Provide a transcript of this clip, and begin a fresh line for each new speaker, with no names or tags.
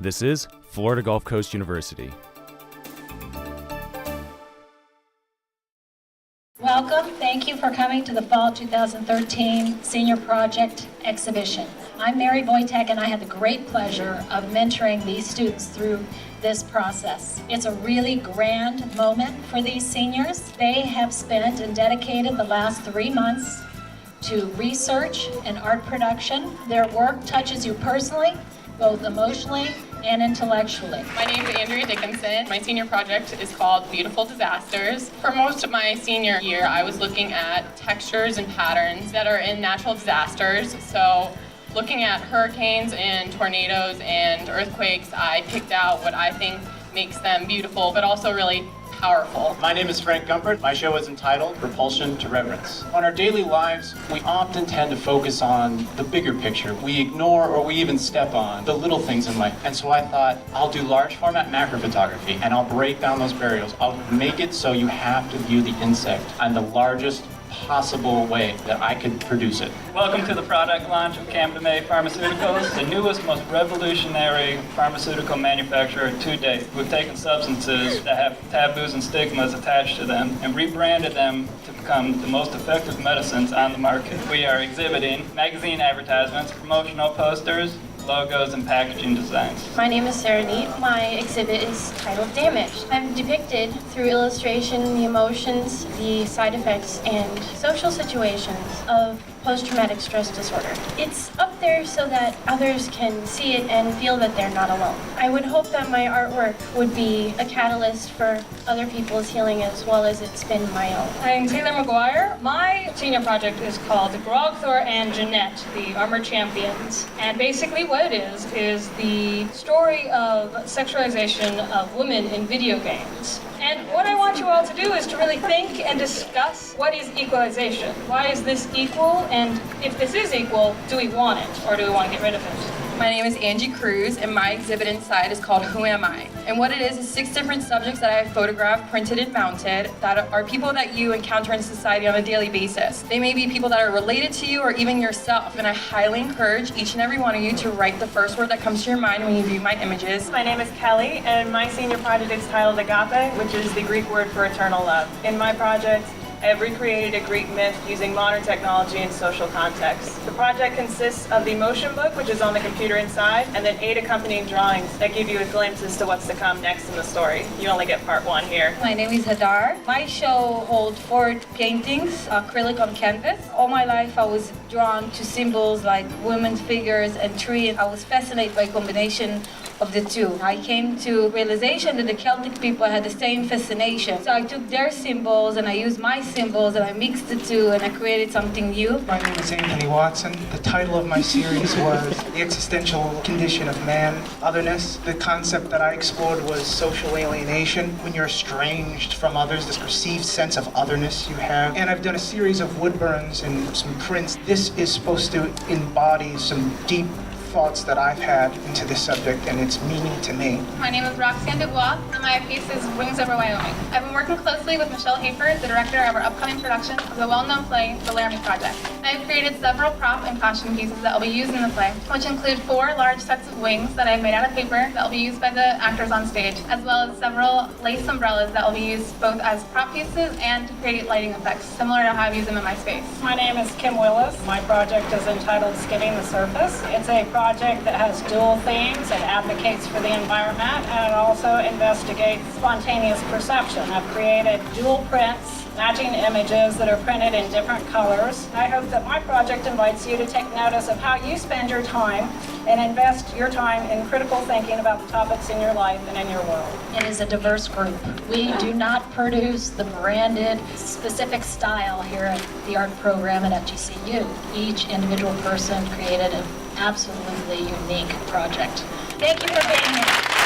This is Florida Gulf Coast University.
Welcome. Thank you for coming to the Fall 2013 Senior Project Exhibition. I'm Mary Voytek, and I had the great pleasure of mentoring these students through this process. It's a really grand moment for these seniors. They have spent and dedicated the last 3 months to research and art production. Their work touches you personally, both emotionally and intellectually.
My name is Andrea Dickinson. My senior project is called Beautiful Disasters. For most of my senior year, I was looking at textures and patterns that are in natural disasters. So looking at hurricanes and tornadoes and earthquakes, I picked out what I think makes them beautiful, but also really powerful.
My name is Frank Gumpert. My show is entitled Propulsion to Reverence. On our daily lives, we often tend to focus on the bigger picture. We ignore or we even step on the little things in life. And so I thought, I'll do large format macro photography and I'll break down those barriers. I'll make it so you have to view the insect in the largest possible way that I could produce it.
Welcome to the product launch of Camden Pharmaceuticals, the newest, most revolutionary pharmaceutical manufacturer to date. We've taken substances that have taboos and stigmas attached to them and rebranded them to become the most effective medicines on the market. We are exhibiting magazine advertisements, promotional posters, logos, and packaging designs.
My name is Sarah Neat. My exhibit is titled Damaged. I've depicted through illustration the emotions, the side effects, and social situations of post-traumatic stress disorder. It's up there so that others can see it and feel that they're not alone. I would hope that my artwork would be a catalyst for other people's healing as well as it's been my own.
I'm Taylor McGuire. My senior project is called Grogthor and Jeanette, the Armored Champions. And basically what it is the story of sexualization of women in video games. And what I want you all to do is to really think and discuss what is equalization. Why is this equal? And if this is equal, do we want it or do we want to get rid of it?
My name is Angie Cruz, and my exhibit inside is called Who Am I? And what it is 6 different subjects that I have photographed, printed, and mounted that are people that you encounter in society on a daily basis. They may be people that are related to you or even yourself, and I highly encourage each and every one of you to write the first word that comes to your mind when you view my images.
My name is Kelly, and my senior project is titled Agave, which is the Greek word for eternal love. In my project, I have recreated a Greek myth using modern technology and social context. The project consists of the motion book, which is on the computer inside, and then 8 accompanying drawings that give you a glimpse as to what's to come next in the story. You only get part 1 here.
My name is Hadar. My show holds 4 paintings, acrylic on canvas. All my life I was drawn to symbols like women's figures and trees. I was fascinated by combination of the two. I came to realization that the Celtic people had the same fascination. So I took their symbols and I used my symbols and I mixed the two and I created something new.
My name is Anthony Watson. The title of my series was The Existential Condition of Man, Otherness. The concept that I explored was social alienation. When you're estranged from others, this perceived sense of otherness you have. And I've done a series of wood burns and some prints. This is supposed to embody some deep thoughts that I've had into this subject and its meaning to me.
My name is Roxanne Dubois, and my piece is Wings Over Wyoming. I've been working closely with Michelle Hafer, the director of our upcoming production of the well-known play, The Laramie Project. I have created several prop and costume pieces that will be used in the play, which include 4 large sets of wings that I've made out of paper that will be used by the actors on stage, as well as several lace umbrellas that will be used both as prop pieces and to create lighting effects, similar to how I've used them in my space.
My name is Kim Willis. My project is entitled Skimming the Surface. It's a project that has dual themes. It advocates for the environment and it also investigates spontaneous perception. I've created dual prints, matching images that are printed in different colors. I hope that my project invites you to take notice of how you spend your time and invest your time in critical thinking about the topics in your life and in your world.
It is a diverse group. We do not produce the branded, specific style here at the art program at FGCU. Each individual person created an absolutely unique project. Thank you for being here.